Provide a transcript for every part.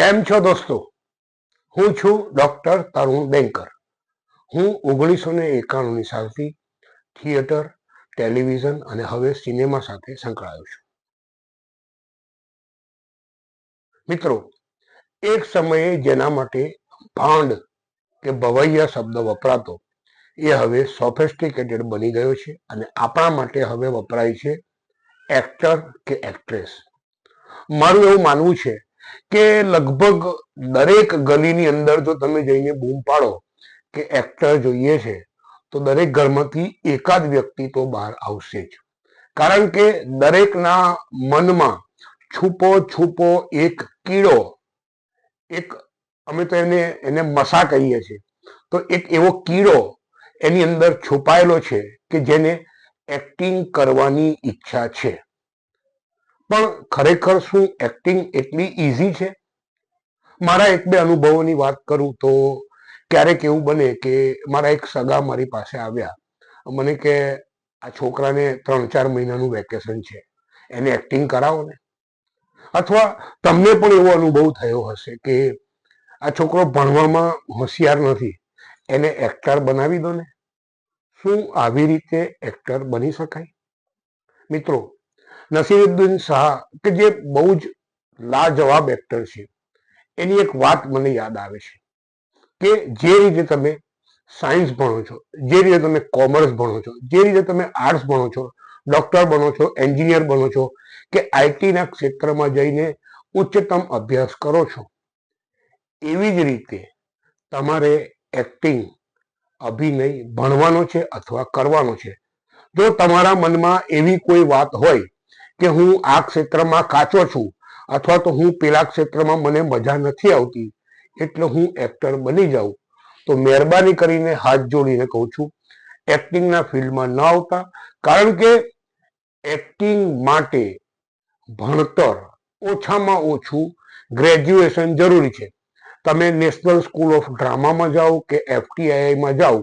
કેમ છો દોસ્તો? હું છું ડોક્ટર તરુણ બેંકર. હું 1991ની સાલથી થિયેટર, ટેલિવિઝન અને હવે સિનેમા સાથે સંકળાયો છું. મિત્રો, એક સમયે જેના માટે ભાંડ કે ભવૈયા શબ્દ વપરાતો એ હવે સોફિસ્ટિકેટેડ બની ગયો છે અને આપણા માટે હવે વપરાય છે એક્ટર કે એક્ટ્રેસ. મારું એવું માનવું છે કે લગભગ દરેક ગલીની અંદર જો તમે જઈને બૂમ પાડો કે એક્ટર જોઈએ છે તો દરેક ઘરમાંથી એકાદ વ્યક્તિ તો બહાર આવશે જ. કારણ કે દરેકના મનમાં છુપો એક કીડો, એક અમે તો એને મસા કહીએ છીએ, તો એક એવો કીડો એની અંદર છુપાયેલો છે કે જેને એક્ટિંગ કરવાની ઈચ્છા છે. પણ ખરેખર શું એક્ટિંગ એટલી ઈઝી છે? મારા એક બે અનુભવોની વાત કરું તો ક્યારેક એવું બને કે મારા એક સગા મારી પાસે આવ્યા, મને કે આ છોકરાને 3-4 મહિનાનું વેકેશન છે, એને એક્ટિંગ કરાવો ને. અથવા તમને પણ એવો અનુભવ થયો હશે કે આ છોકરો ભણવામાં હોશિયાર નથી, એને એક્ટર બનાવી દો ને. શું આવી રીતે એક્ટર બની શકાય? મિત્રો, નસીરુદ્દીન શાહ કે જે બહુ જ લાજવાબ એક્ટર છે, એની એક વાત મને યાદ આવે છે કે જે રીતે તમે સાયન્સ ભણો છો, જે રીતે તમે કોમર્સ ભણો છો, જે રીતે તમે આર્ટ્સ ભણો છો, ડોક્ટર બનો છો, એન્જિનિયર બનો છો કે આઈટીના ક્ષેત્રમાં જઈને ઉચ્ચતમ અભ્યાસ કરો છો, એવી જ રીતે તમારે એક્ટિંગ, અભિનય ભણવાનો છે અથવા કરવાનો છે. જો તમારા મનમાં એવી કોઈ વાત હોય કે હું આ ક્ષેત્રમાં કાચો છું અથવા તો હું પેલા ક્ષેત્રમાં મને મજા નથી આવતી એટલે હું એક્ટર બની જાઉં, તો મહેરબાની કરીને હાથ જોડીને કહું છું, એક્ટિંગના ફિલ્ડમાં ન આવતા. કારણ કે એક્ટિંગ માટે ભણતર ઓછામાં ઓછું ગ્રેજ્યુએશન જરૂરી છે. તમે નેશનલ સ્કૂલ ઓફ ડ્રામામાં જાઓ કે FTIમાં જાઓ,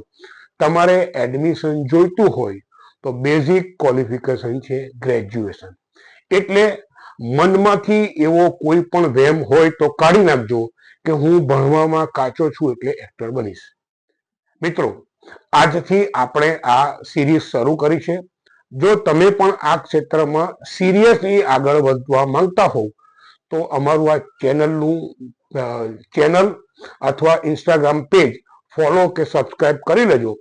તમારે એડમિશન જોઈતું હોય તો બેઝિક ક્વોલિફિકેશન છે ગ્રેજ્યુએશન. એટલે મનમાંથી એવો કોઈ પણ વહેમ હોય તો કાઢી નાખજો કે હું ભણવામાં કાચો છું એટલે એક્ટર બનીશ. મિત્રો, આજથી આપણે આ સિરીઝ શરૂ કરી છે. જો તમે પણ આ ક્ષેત્રમાં સિરિયસલી આગળ વધવા માંગતા હોવ તો અમારું આ ચેનલ અથવા ઇન્સ્ટાગ્રામ પેજ ફોલો કે સબસ્ક્રાઇબ કરી લેજો,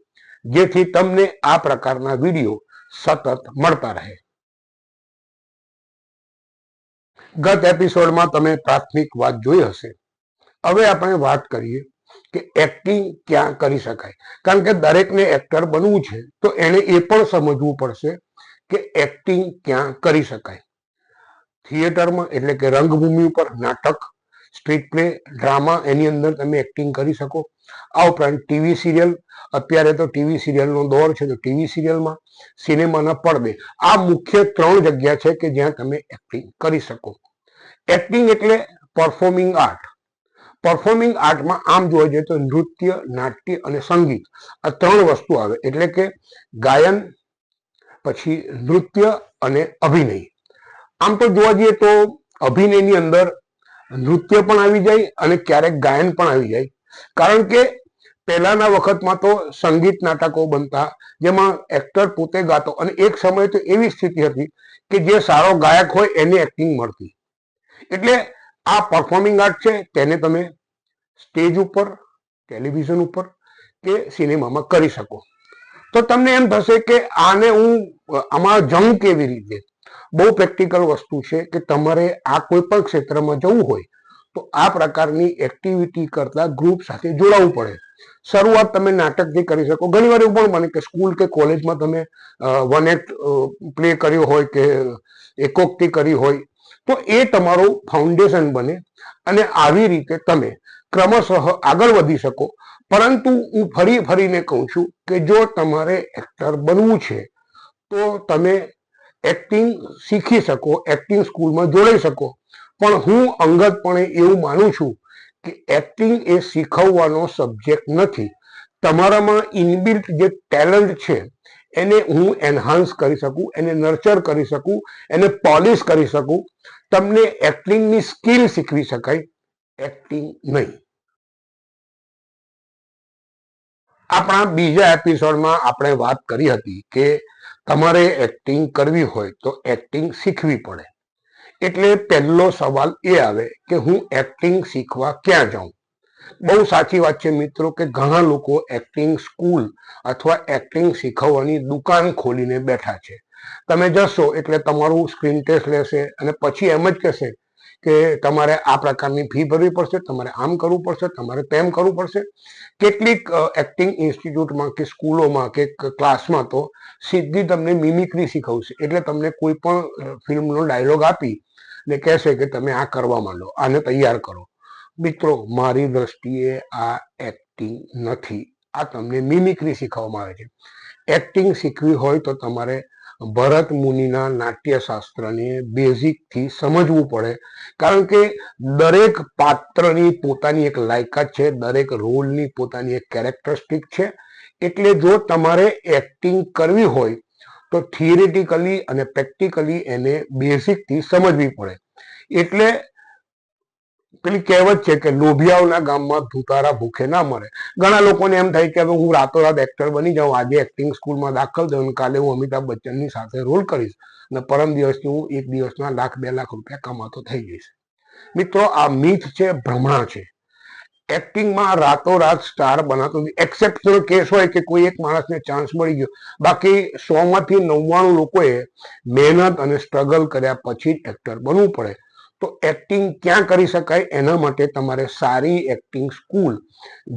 જેથી તમને આ પ્રકારના વિડીયો સતત મળતા રહે. ગત એપિસોડમાં તમે પ્રાથમિક વાત જોઈ હશે. હવે આપણે વાત કરીએ કે એક્ટિંગ ક્યાં કરી શકાય. કારણ કે દરેકને એક્ટર બનવું છે તો એને એ પણ સમજવું પડશે કે એક્ટિંગ ક્યાં કરી શકાય. થિયેટરમાં એટલે કે રંગભૂમિ ઉપર નાટક, સ્ટ્રીટ પ્લે, ડ્રામા, એની અંદર તમે એક્ટિંગ કરી શકો. આ ઉપરાંત ટીવી સિરિયલ, અત્યારે તો ટીવી સિરિયલનો દોર છે તો ટીવી સિરિયલમાં, સિનેમાના પડદે, આ મુખ્ય 3 જગ્યા છે કે જ્યાં તમે એક્ટિંગ કરી શકો. એક્ટિંગ એટલે પરફોર્મિંગ આર્ટ. પરફોર્મિંગ આર્ટમાં આમ જોવા જઈએ તો નૃત્ય, નાટ્ય અને સંગીત, આ 3 વસ્તુ આવે. એટલે કે ગાયન, પછી નૃત્ય અને અભિનય. આમ તો જોવા જઈએ તો અભિનયની અંદર નૃત્ય પણ આવી જાય અને ક્યારેક ગાયન પણ આવી જાય. કારણ કે પહેલાના વખતમાં તો સંગીત નાટકો બનતા જેમાં એક્ટર પોતે ગાતો, અને એક સમય તો એવી સ્થિતિ હતી કે જે સારો ગાયક હોય એને એક્ટિંગ મળતી. એટલે આ પરફોર્મિંગ આર્ટ છે, તેને તમે સ્ટેજ ઉપર, ટેલિવિઝન ઉપર કે સિનેમામાં કરી શકો. તો તમને એમ થશે કે આમાં જવું કેવી રીતે? બહુ પ્રેક્ટિકલ વસ્તુ છે કે તમારે આ કોઈ પણ ક્ષેત્રમાં જવું હોય તો આ પ્રકારની એક્ટિવિટી કરતા ગ્રુપ સાથે જોડાવવું પડે. શરૂઆત તમે નાટકથી કરી શકો. ઘણી વાર એવું પણ બને કે સ્કૂલ કે કોલેજમાં તમે વન એક્ટ પ્લે કર્યો હોય કે એકોક્તિ કરી હોય, તો એ તમારું ફાઉન્ડેશન બને અને આવી રીતે તમે ક્રમશઃ આગળ વધી શકો. પરંતુ હું ફરીને કહું છું કે જો તમારે એક્ટર બનવું છે તો તમે એક્ટિંગ શીખી શકો, એક્ટિંગ સ્કૂલમાં જોડાઈ શકો. પણ હું અંગતપણે એવું માનું છું કે એક્ટિંગ એ શીખવવાનો સબ્જેક્ટ નથી. તમારામાં ઇનબિલ્ટ જે ટેલેન્ટ છે એને હું એન્હાન્સ કરી શકું, એને નર્ચર કરી શકું, એને પોલિશ કરી શકું. તમને એક્ટિંગની સ્કિલ શીખવી શકાય. એક્ટિંગ નહીં. આપણા બીજા એપિસોડમાં આપણે વાત કરી હતી કે તમારે એક્ટિંગ કરવી હોય તો એક્ટિંગ શીખવી પડે. એટલે પહેલો સવાલ એ આવે કે હું એક્ટિંગ શીખવા ક્યાં જાઉં. બહુ સાચી વાત છે મિત્રો કે ઘણા લોકો એક્ટિંગ સ્કૂલ અથવા એક્ટિંગ શીખવવાની દુકાન ખોલીને બેઠા છે. તમે જશો એટલે તમારું સ્ક્રીન ટેસ્ટ લેશે અને પછી એમ જ કહેશે કે તમારે આ પ્રકારની ફી ભરવી પડશે, તમારે આમ કરવું પડશે, તમારે તેમ કરવું પડશે. કેટલીક એક્ટિંગ ઇન્સ્ટિટ્યૂટમાં કે સ્કૂલોમાં કે ક્લાસમાં તો સીધી તમને મિમિક્રી શીખવશે. એટલે તમને કોઈ પણ ફિલ્મનો ડાયલોગ આપી ને કહેશે કે તમે આ કરવા માંડો, આને તૈયાર કરો. મિત્રો, મારી દ્રષ્ટિએ આ એક્ટિંગ નથી, આ તમને મિમિક્રી શીખવવામાં આવે છે. એક્ટિંગ શીખવી હોય તો તમારે ભરત મુનિના નાટ્યશાસ્ત્રને બેઝિકથી સમજવું પડે. કારણ કે દરેક પાત્રની પોતાની એક લાયકાત છે, દરેક રોલની પોતાની એક કેરેક્ટરિસ્ટિક છે. એટલે જો તમારે એક્ટિંગ કરવી હોય તો થિયરિટિકલી અને પ્રેક્ટિકલી એને બેઝિકથી સમજવી પડે. એટલે પેલી કહેવત છે કે લોભિયાઓના ગામમાં ધુતારા ભૂખે ના મરે. ઘણા લોકોને એમ થાય કે હવે હું રાતોરાત એક્ટર બની જાઉં, આજે એક્ટિંગ સ્કૂલમાં દાખલ થયો, કાલે હું અમિતાભ બચ્ચનની સાથે રોલ કરીશ અને પરમ દિવસથી હું એક દિવસના ₹1-2 લાખ કમાતો થઈ જઈશ. મિત્રો, આ મીથ છે, ભ્રમણા છે. એક્ટિંગમાં રાતોરાત સ્ટાર બનાતો નથી. એક્સેપ્શનલ કેસ હોય કે કોઈ એક માણસને ચાન્સ મળી ગયો, બાકી 100માંથી 99 લોકોએ મહેનત અને સ્ટ્રગલ કર્યા પછી જ એક્ટર બનવું પડે. તો એક્ટિંગ ક્યાં કરી શકાય? એના માટે તમારે સારી એક્ટિંગ સ્કૂલ,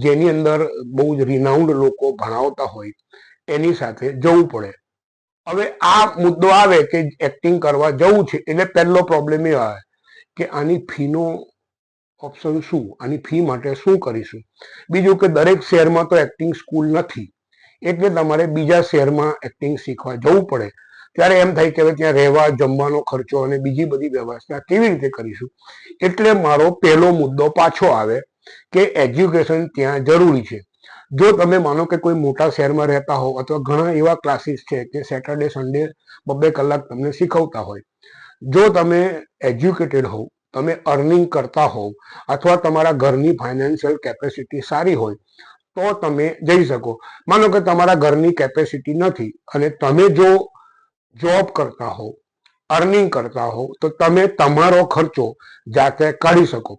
જેની અંદર બહુ જ રિનાઉન્ડ લોકો ભણાવતા હોય, એની સાથે જવું પડે. હવે આ મુદ્દો આવે કે એક્ટિંગ કરવા જવું છે એટલે પહેલો પ્રોબ્લેમ એ આવે કે આની ફીનો ઓપ્શન શું, આની ફી માટે શું કરીશું. બીજું કે દરેક શહેરમાં તો એક્ટિંગ સ્કૂલ નથી, એટલે તમારે બીજા શહેરમાં એક્ટિંગ શીખવા જવું પડે. ત્યારે એમ થાય કે ત્યાં રહેવા, જમવાનો ખર્ચો અને બીજી બધી વ્યવસ્થા કેવી રીતે કરીશું. એટલે મારો પહેલો મુદ્દો પાછો આવે કે એજ્યુકેશન ત્યાં જરૂરી છે. જો તમે માનો કે કોઈ મોટા શહેરમાં રહેતા હો, અથવા ઘણા એવા ક્લાસીસ છે કે સેટરડે સન્ડે 2-2 કલાક તમને શીખવતા હોય, જો તમે એજ્યુકેટેડ હોવ, તમે અર્નિંગ કરતા હોવ, અથવા તમારા ઘરની ફાઇનાન્શિયલ કેપેસિટી સારી હોય તો તમે જઈ શકો. માનો કે તમારા ઘરની કેપેસિટી નથી અને તમે જો જોબ કરતા હોવ, અર્નિંગ કરતા હોવ, તો તમે તમારો ખર્ચો જાતે કાઢી શકો.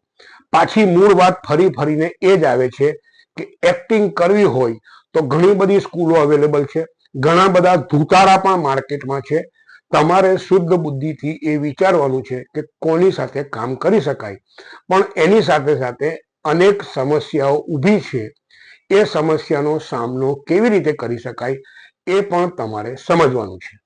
પાછી મૂળ વાત ફરી ફરીને એ જ આવે છે કે એક્ટિંગ કરવી હોય તો ઘણી બધી સ્કૂલો અવેલેબલ છે, ઘણા બધા ધુતારા પણ માર્કેટમાં છે. તમારે શુદ્ધ બુદ્ધિથી એ વિચારવાનું છે કે કોની સાથે કામ કરી શકાય. પણ એની સાથે સાથે અનેક સમસ્યાઓ ઊભી છે, એ સમસ્યાનો સામનો કેવી રીતે કરી શકાય એ પણ તમારે સમજવાનું છે.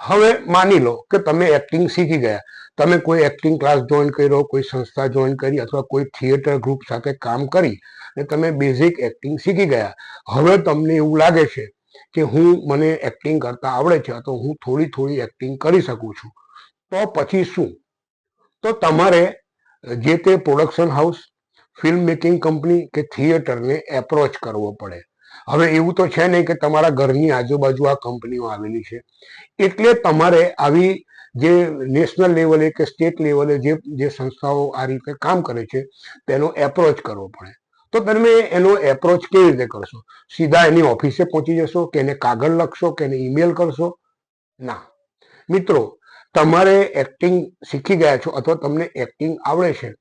હવે માની લો કે તમે એક્ટિંગ શીખી ગયા, તમે કોઈ એક્ટિંગ ક્લાસ જોઈન કર્યો, કોઈ સંસ્થા જોઈન કરી, અથવા કોઈ થિયેટર ગ્રુપ સાથે કામ કરી અને તમે બેઝિક એક્ટિંગ શીખી ગયા. હવે તમને એવું લાગે છે કે મને એક્ટિંગ કરતા આવડે છે, તો હું થોડી એક્ટિંગ કરી શકું છું. તો પછી શું? તો તમારે જે તે production house, film making company કે થિયેટરને એપ્રોચ કરવો પડે. હવે એવું તો છે નહીં કે તમારા ઘરની આજુબાજુ આ કંપનીઓ આવેલી છે. એટલે તમારે આવી જે નેશનલ લેવલે કે સ્ટેટ લેવલે જે સંસ્થાઓ આ રીતે કામ કરે છે તેનો એપ્રોચ કરવો પડે. તો તમે એનો એપ્રોચ કેવી રીતે કરશો? સીધા એની ઓફિસે પહોંચી જશો કે એને કાગળ લખશો કે એને ઈમેલ કરશો? ના મિત્રો, તમારે એક્ટિંગ શીખી ગયા છો અથવા તમને એક્ટિંગ આવડે છે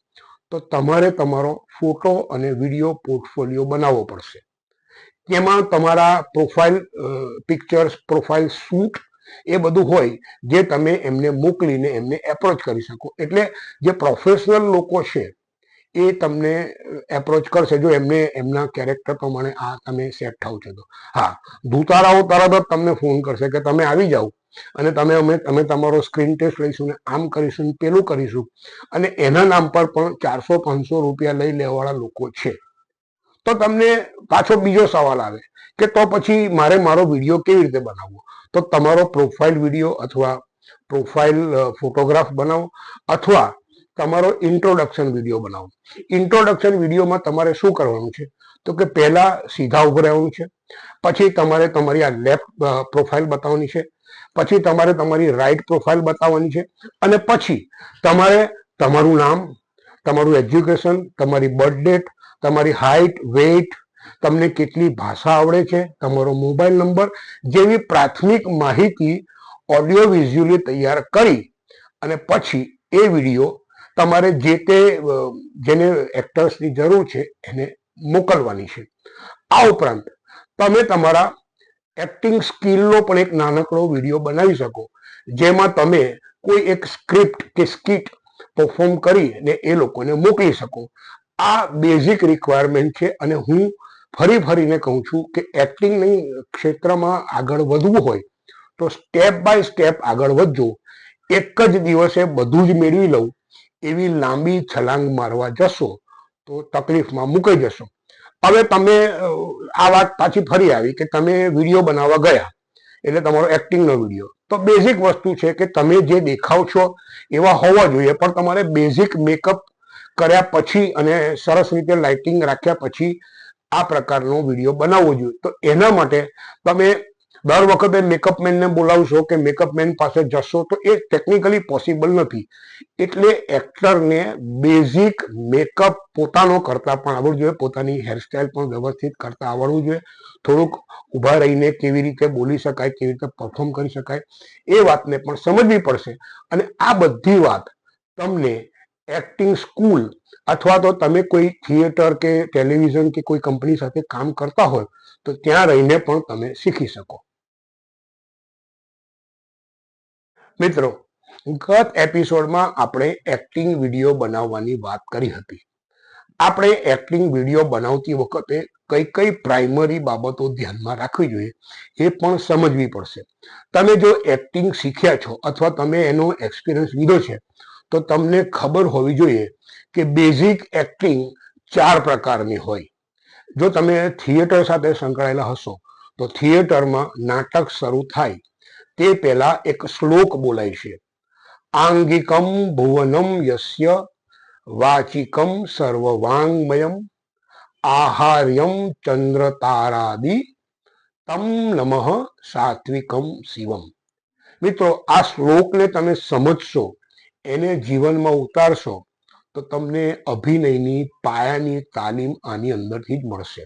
તો તમારે તમારો ફોટો અને વિડીયો પોર્ટફોલિયો બનાવવો પડશે. તેમાં તમારા પ્રોફાઇલ પિક્ચર્સ, પ્રોફાઇલ શૂટ એ બધું હોય, જે તમે એમને મોકલીને એમને એપ્રોચ કરી શકો. એટલે જે પ્રોફેશનલ લોકો છે એ તમને એપ્રોચ કરશે જો એમને એમના કેરેક્ટર પ્રમાણે આ તમે સેટ થાવ છો તો. હા, ધુતારાઓ તરત જ તમને ફોન કરશે કે તમે આવી જાઓ અને અમે તમારો સ્ક્રીન ટેસ્ટ લઈશું ને આમ કરીશું, પેલું કરીશું. અને એના નામ પર પણ 400-500 રૂપિયા લઈ લેવાવાળા લોકો છે. તો તમને પાછો બીજો સવાલ આવે કે તો પછી મારે મારો વિડીયો કેવી રીતે બનાવવો? તો તમારો પ્રોફાઇલ વિડીયો અથવા પ્રોફાઇલ ફોટોગ્રાફ બનાવો, અથવા તમારો ઇન્ટ્રોડક્શન વિડીયો બનાવો. ઇન્ટ્રોડક્શન વિડીયોમાં તમારે શું કરવાનું છે? તો કે પહેલા સીધા ઉભું રહેવાનું છે, પછી તમારે તમારી આ લેફ્ટ પ્રોફાઇલ બતાવવાની છે, પછી તમારે તમારી રાઈટ પ્રોફાઇલ બતાવવાની છે, અને પછી તમારે તમારું નામ, તમારું એજ્યુકેશન, તમારી બર્થ ડેટ, તમારી હાઇટ, વેઇટ, તમને કેટલી ભાષા આવડે છે, તમારો મોબાઈલ નંબર જેવી પ્રાથમિક માહિતી ઓડિયો વિઝ્યુઅલી તૈયાર કરી અને પછી એ વિડીયો તમારે જે તે જેને એક્ટર્સની જરૂર છે એને મોકલવાની છે. આ ઉપરાંત તમે તમારા એક્ટિંગ સ્કિલનો પણ એક નાનકડો વિડીયો બનાવી શકો, જેમાં તમે કોઈ એક સ્ક્રિપ્ટ કે સ્કિટ પરફોર્મ કરીને એ લોકોને મોકલી શકો. આ બેઝિક રિક્વાયરમેન્ટ છે અને હું ફરીને કહું છું કે એક્ટિંગની ક્ષેત્રમાં આગળ વધવું હોય તો સ્ટેપ બાય સ્ટેપ આગળ વધજો. એક જ દિવસે બધું જ મેળવી લઉં એવી લાંબી છલાંગ મારવા જશો તો તકલીફમાં મુકાઈ જશો. હવે તમે આ વાત પાછી ફરી આવી કે તમે વિડીયો બનાવવા ગયા એટલે તમારો એક્ટિંગનો વિડીયો, તો બેઝિક વસ્તુ છે કે તમે જે દેખાવ છો એવા હોવા જોઈએ, પણ તમારે બેઝિક મેકઅપ કર્યા પછી અને સરસ રીતે લાઇટિંગ રાખ્યા પછી આ પ્રકારનો વિડીયો બનાવવો જોઈએ. તો એના માટે તમે દર વખતે મેકઅપ મેનને બોલાવશો કે મેકઅપ મેન પાસે જશો તો એ ટેકનિકલી પોસિબલ નથી. એટલે એક્ટરને બેઝિક મેકઅપ પોતાનો કરતા પણ આવડવું જોઈએ, પોતાની હેરસ્ટાઇલ પણ વ્યવસ્થિત કરતા આવડવું જોઈએ, થોડુંક ઊભા રહીને કેવી રીતે બોલી શકાય, કેવી રીતે પરફોર્મ કરી શકાય એ વાતને પણ સમજવી પડશે. અને આ બધી વાત તમને એક્ટિંગ સ્કૂલ અથવા તો તમે કોઈ થિયેટર કે ટેલિવિઝન કે કોઈ કંપની સાથે કામ કરતા હોય તો ત્યાં રહીને પણ તમે શીખી શકો. મિત્રો, ગત એપિસોડમાં આપણે એક્ટિંગ વિડીયો બનાવવાની વાત કરી હતી. આપણે એક્ટિંગ વિડીયો બનાવતી વખતે કઈ પ્રાઇમરી બાબતો ધ્યાનમાં રાખવી જોઈએ એ પણ સમજવી પડશે. તમે જો એક્ટિંગ શીખ્યા છો અથવા તમે એનો એક્સપિરિયન્સ લીધો છે તો તમને ખબર હોવી જોઈએ કે બેઝિક એક્ટિંગ 4 પ્રકારની હોય. જો તમે થિયેટર સાથે સંકળાયેલા હશો તો થિયેટરમાં નાટક શરૂ થાય તે પહેલા એક શ્લોક બોલાય છે. આંગિકમ ભુવનમ યસ્ય વાચિકમ સર્વવાંગમયમ આહાર્યમ ચંદ્ર તારાદિ તમ નમઃ સાત્વિકમ શિવમ. મિત્રો, આ શ્લોકને તમે સમજશો, એને જીવનમાં ઉતારશો તો તમને અભિનયની પાયાની તાલીમ આની અંદરથી જ મળશે.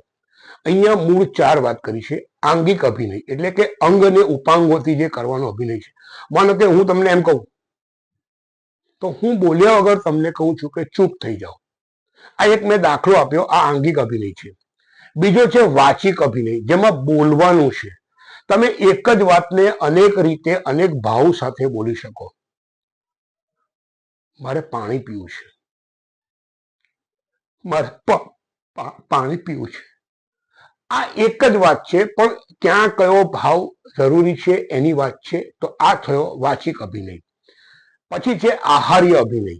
અહીંયા મૂળ 4 વાત કરી છે. આંગિક અભિનય એટલે કે અંગ અને ઉપાંગોથી જે કરવાનો અભિનય છે. માનો કે હું તમને એમ કહું તો હું બોલ્યા વગર તમને કહું છું કે ચૂપ થઈ જાઓ. આ એક મેં દાખલો આપ્યો, આ આંગિક અભિનય છે. બીજો છે વાચિક અભિનય, જેમાં બોલવાનું છે. તમે એક જ વાતને અનેક રીતે અનેક ભાવ સાથે બોલી શકો. મારે પાણી પીવું છે, મારે પાણી પીવું છે. આ એક જ વાત છે, પણ ક્યાં કયો ભાવ જરૂરી છે એની વાત છે. તો આ થયો વાચિક અભિનય. પછી છે આહાર્ય અભિનય.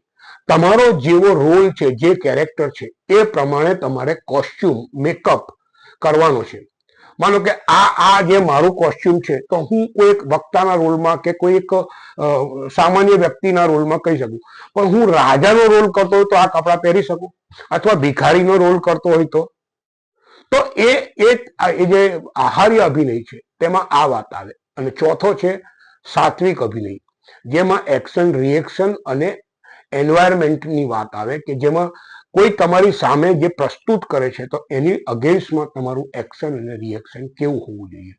તમારો જેવો રોલ છે, જે કેરેક્ટર છે એ પ્રમાણે તમારે કોસ્ચ્યુમ મેકઅપ કરવાનો છે. માનો કે આ જે મારું કોસ્ચ્યુમ છે તો હું કોઈ એક વક્તાના રોલમાં કે કોઈ એક સામાન્ય વ્યક્તિના રોલમાં કહી શકું, પણ હું રાજાનો રોલ કરતો હોય તો આ કપડાં પહેરી શકું, અથવા ભિખારીનો રોલ કરતો હોય તો એ જે આહાર્ય અભિનય છે તેમાં આ વાત આવે. અને ચોથો છે સાત્વિક અભિનય, જેમાં એક્શન રિએક્શન અને એન્વાયરમેન્ટની વાત આવે, કે જેમાં કોઈ તમારી સામે જે પ્રસ્તુત કરે છે તો એની અગેન્સ્ટમાં તમારું એક્શન અને રિએક્શન કેવું હોવું જોઈએ.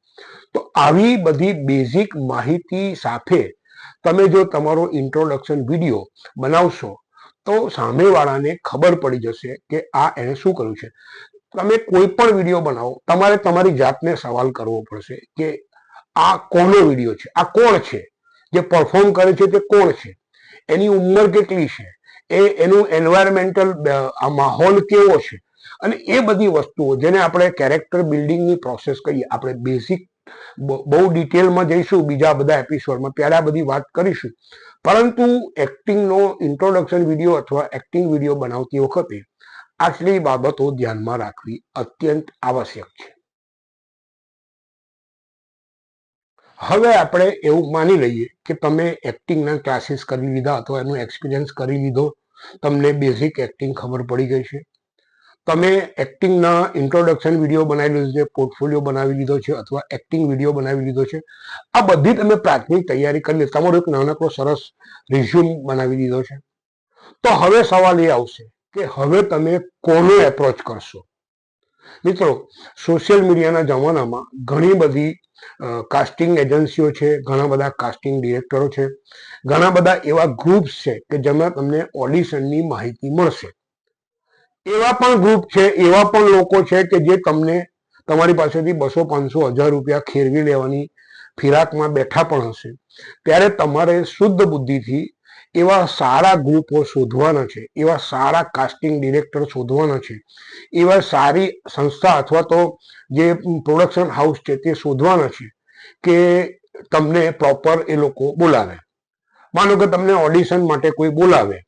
તો આવી બધી બેઝિક માહિતી સાથે તમે જો તમારો ઇન્ટ્રોડક્શન વિડીયો બનાવશો તો સામેવાળાને ખબર પડી જશે કે આ એને શું કર્યું છે. તમે કોઈ પણ વિડીયો બનાવો, તમારે તમારી જાતને સવાલ કરવો પડશે કે આ કોનો વિડીયો છે, આ કોણ છે, જે પરફોર્મ કરે છે તે કોણ છે, એની ઉંમર કેટલી છે, એનું એન્વાયરમેન્ટલ માહોલ કેવો છે. અને એ બધી વસ્તુઓ જેને આપણે કેરેક્ટર બિલ્ડિંગની પ્રોસેસ કહીએ. આપણે બેઝિક બહુ ડિટેલમાં જઈશું બીજા બધા એપિસોડમાં, ત્યારે આ બધી વાત કરીશું. પરંતુ એક્ટિંગનો ઇન્ટ્રોડક્શન વિડીયો અથવા એક્ટિંગ વિડીયો બનાવતી વખતે આટલી બાબતો ધ્યાનમાં રાખવી અત્યંત આવશ્યક છે. હવે આપણે એવું માની લઈએ કે તમે એક્ટિંગના ક્લાસીસ કરી લીધા અથવા એનો એક્સપિરિયન્સ કરી લીધો, તમને બેઝિક એક્ટિંગ ખબર પડી ગઈ છે, તમે એક્ટિંગના ઇન્ટ્રોડક્શન વિડીયો બનાવી લીધો છે, પોર્ટફોલિયો બનાવી લીધો છે અથવા એક્ટિંગ વિડીયો બનાવી લીધો છે. આ બધી તમે પ્રાથમિક તૈયારી કરી લીધી, તમારો એક નાનકડો સરસ રિઝ્યુમ બનાવી દીધો છે. તો હવે સવાલ એ આવશે કે હવે તમે કોનો એપ્રોચ કરશો. મિત્રો, સોશિયલ મીડિયાના જમાનામાં ઘણી બધી કાસ્ટિંગ એજન્સીઓ છે, ઘણા બધા કાસ્ટિંગ ડિરેક્ટરો છે, ઘણા બધા એવા ગ્રુપ્સ છે કે જેમાં તમને ઓડિશનની માહિતી મળશે. એવા પણ ગ્રુપ છે, એવા પણ લોકો છે કે જે તમને તમારી પાસેથી 200-500-1000 રૂપિયા ખેરવી લેવાની ફિરાકમાં બેઠા પણ હશે. ત્યારે તમારે શુદ્ધ બુદ્ધિથી એવા સારા ગ્રુપો શોધવાના છે, એવા સારા કાસ્ટિંગ ડિરેક્ટર શોધવાના છે, એવા સારી સંસ્થા અથવા તો જે પ્રોડક્શન હાઉસ છે તે શોધવાના છે કે તમને પ્રોપર એ લોકો બોલાવે. માનો કે તમને ઓડિશન માટે કોઈ બોલાવે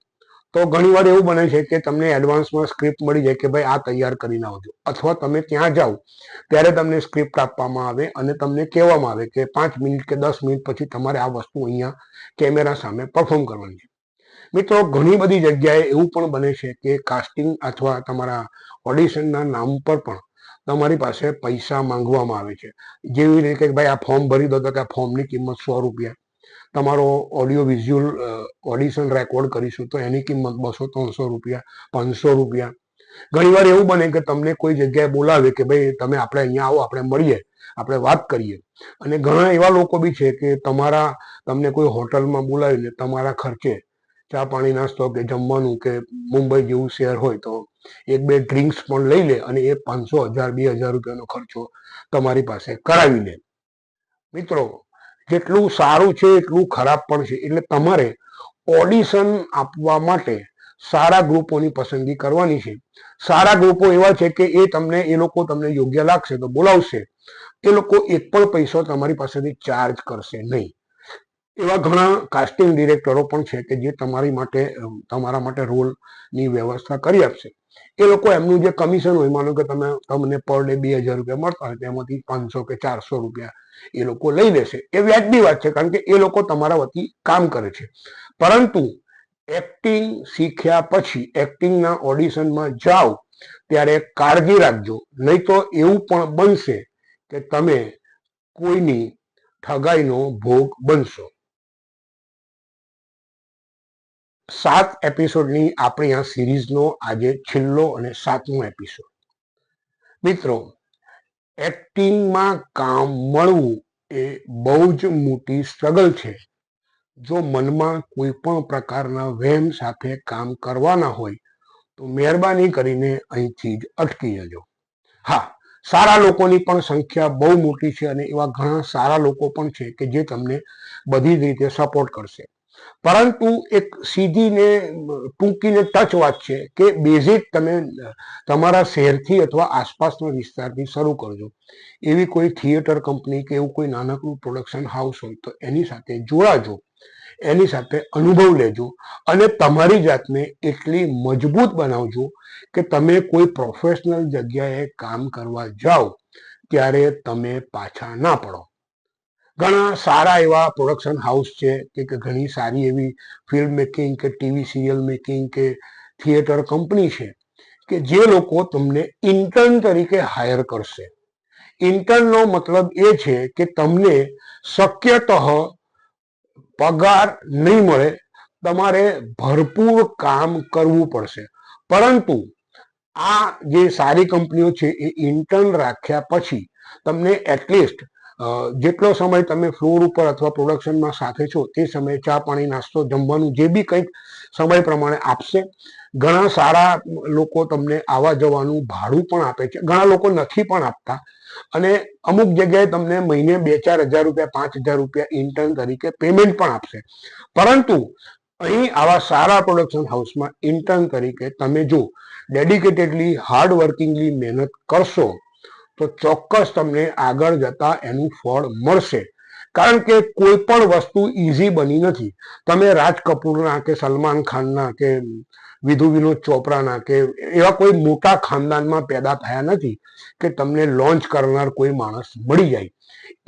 તો ઘણીવાર એવું બને છે કે તમને એડવાન્સમાં સ્ક્રિપ્ટ મળી જાય કે ભાઈ આ તૈયાર કરીને આવજો, અથવા તમે ત્યાં જાઓ ત્યારે તમને સ્ક્રિપ્ટ આપવામાં આવે અને તમને કહેવામાં આવે કે 5 મિનિટ કે 10 મિનિટ પછી તમારે આ વસ્તુ અહીંયા કેમેરા સામે પરફોર્મ કરવાની છે. મિત્રો, ઘણી બધી જગ્યાએ એવું પણ બને છે કે કાસ્ટિંગ અથવા તમારા ઓડિશનના નામ પર પણ તમારી પાસે પૈસા માંગવામાં આવે છે. જેવી રીતે કે ભાઈ આ ફોર્મ ભરી દો, તો કે આ ફોર્મની કિંમત 100 રૂપિયા, તમારો ઓડિયો વિઝ્યુઅલ ઓડિશન રેકોર્ડ કરીશું તો એની કિંમત 200-300 રૂપિયા, 500 રૂપિયા. ઘણીવાર એવું બને કે તમને કોઈ જગ્યાએ બોલાવે કે ભાઈ તમે આપણે અહીંયા આવો, આપણે મળીએ, આપણે વાત કરીએ. અને ઘણા એવા લોકો બી છે કે તમને કોઈ હોટલમાં બોલાવીને તમારા ખર્ચે ચા પાણી નાસ્તો કે જમવાનું કે મુંબઈ જેવું શહેર હોય તો 1-2 ડ્રિંક્સ પણ લઈ લે અને એ 500, 1000, 2000 રૂપિયાનો ખર્ચો તમારી પાસે કરાવી લે. મિત્રો, જેટલું સારું છે એટલું ખરાબ પણ છે. એટલે તમારે ઓડિશન આપવા માટે સારા ગ્રુપોની પસંદગી કરવાની છે. સારા ગ્રુપો એવા છે કે એ લોકો તમને યોગ્ય લાગશે તો બોલાવશે. એ લોકો એક પણ પૈસો તમારી પાસેથી ચાર્જ કરશે નહીં. એવા ઘણા કાસ્ટિંગ ડિરેક્ટરો પણ છે કે જે તમારા માટે રોલની વ્યવસ્થા કરી આપશે. એ લોકો એમનું જે કમિશન હોય, માનો કે તમને પર ડે 2000 રૂપિયા મળતા હોય, તેમાંથી 500 કે 400 રૂપિયા એ લોકો લઈ લેશે. એ વ્યાજબી વાત છે, કારણ કે એ લોકો તમારા વતી કામ કરે છે. પરંતુ એક્ટિંગ શીખ્યા પછી એક્ટિંગના ઓડિશનમાં જાઓ ત્યારે કાળજી રાખજો, નહીં તો એવું પણ બનશે કે તમે કોઈની ઠગાઈનો ભોગ બનશો. 7 એપિસોડની આપણી આ સિરીઝનો આજે છેલ્લો અને 7મો એપિસોડ. મિત્રો, એક્ટિંગમાં કામ મળવું એ બહુ જ મોટી સ્ટ્રગલ છે. જો મનમાં કોઈ પણ પ્રકારના વહેમ સાથે કામ કરવાના હોય તો મહેરબાની કરીને અહીંથી જ અટકી જજો. હા, સારા લોકોની પણ સંખ્યા બહુ મોટી છે અને એવા ઘણા સારા લોકો પણ છે કે જે તમને બધી જ રીતે સપોર્ટ કરશે. પરંતુ એક સીધીને ટૂંકીને ટચ વાત છે કે બેઝિક તમે તમારા શહેરથી અથવા આસપાસના વિસ્તારથી શરૂ કરજો. એવી કોઈ થિયેટર કંપની કે એવું કોઈ નાનકડું પ્રોડક્શન હાઉસ હોય તો એની સાથે જોડાજો, એની સાથે અનુભવ લેજો અને તમારી જાતને એટલી મજબૂત બનાવજો કે તમે કોઈ પ્રોફેશનલ જગ્યાએ કામ કરવા જાઓ ત્યારે તમે પાછા ના પડો. ઘણા સારા એવા પ્રોડક્શન હાઉસ છે કે ઘણી સારી એવી ફિલ્મ મેકિંગ કે ટીવી સિરિયલ મેકિંગ કે થિયેટર કંપની છે કે જે લોકો તમને ઇન્ટર્ન તરીકે હાયર કરશે. ઇન્ટર્નનો મતલબ એ છે કે તમને શક્યતઃ પગાર નહીં મળે, તમારે ભરપૂર કામ કરવું પડશે. પરંતુ આ જે સારી કંપનીઓ છે એ ઇન્ટર્ન રાખ્યા પછી તમને એટલીસ્ટ જેટલો સમય તમે ફ્લોર ઉપર અથવા પ્રોડક્શનમાં સાથે છો તે સમયે ચા પાણી નાસ્તો જમવાનું જે બી કંઈક સમય પ્રમાણે આપશે. ઘણા સારા લોકો તમને આવવા જવાનું ભાડું પણ આપે છે, ઘણા લોકો નથી પણ આપતા અને અમુક જગ્યાએ તમને મહિને 2-4 હજાર રૂપિયા, 5,000 રૂપિયા ઇન્ટર્ન તરીકે પેમેન્ટ પણ આપશે. પરંતુ અહીં આવા સારા પ્રોડક્શન હાઉસમાં ઇન્ટર્ન તરીકે તમે જો ડેડિકેટેડલી હાર્ડ વર્કિંગલી મહેનત કરશો તો ચોક્કસ તમને આગળ જતા એનું ફળ મળશે. કારણ કે કોઈ પણ વસ્તુ ઇઝી બની નથી. તમે રાજ કપૂરના કે સલમાન ખાનના કે વિધુ વિનોદ ચોપરાના કે એવા કોઈ મોટા ખાનદાનમાં પેદા થયા નથી કે તમને લોન્ચ કરનાર કોઈ માણસ મળી જાય.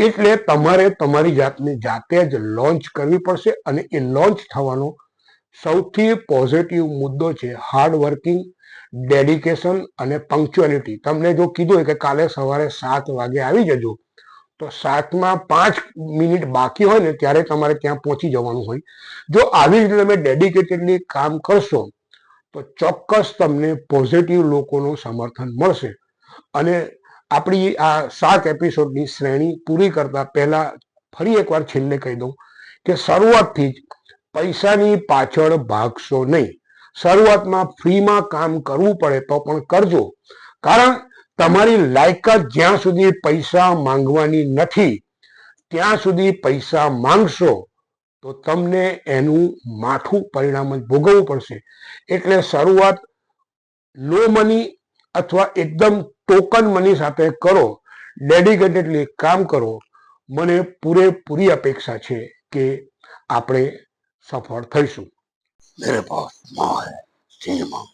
એટલે તમારે તમારી જાતને જાતે જ લોન્ચ કરવી પડશે અને એ લોન્ચ થવાનો સૌથી પોઝિટિવ મુદ્દો છે હાર્ડ વર્કિંગ, ડેડિકેશન અને પંક્ચ્યુઅલિટી. તમને જો કીધું હોય કે કાલે સવારે 7 વાગે આવી જજો તો 7માં 5 મિનિટ બાકી હોય ને ત્યારે તમારે ત્યાં પહોંચી જવાનું હોય. જો આવી રીતે તમે ડેડિકેટેડલી કામ કરશો તો ચોક્કસ તમને પોઝિટિવ લોકોનું સમર્થન મળશે. અને આપણી આ 7 એપિસોડની શ્રેણી પૂરી કરતા પહેલા ફરી એકવાર છેલ્લે કહી દઉં કે શરૂઆતથી જ પૈસાની પાછળ ભાગશો નહીં. શરૂઆતમાં ફ્રીમાં કામ કરવું પડે તો પણ કરજો, કારણ તમારી લાયકાત જ્યાં સુધી પૈસા માંગવાની નથી ત્યાં સુધી પૈસા માંગશો તો તમને એનું માઠું પરિણામ જ ભોગવવું પડશે. એટલે શરૂઆત લો મની અથવા એકદમ ટોકન મની સાથે કરો, ડેડિકેટેડલી કામ કરો. મને પૂરેપૂરી અપેક્ષા છે કે આપણે સફળ થઈશું. મેરે પાસ માલ સિનેમા.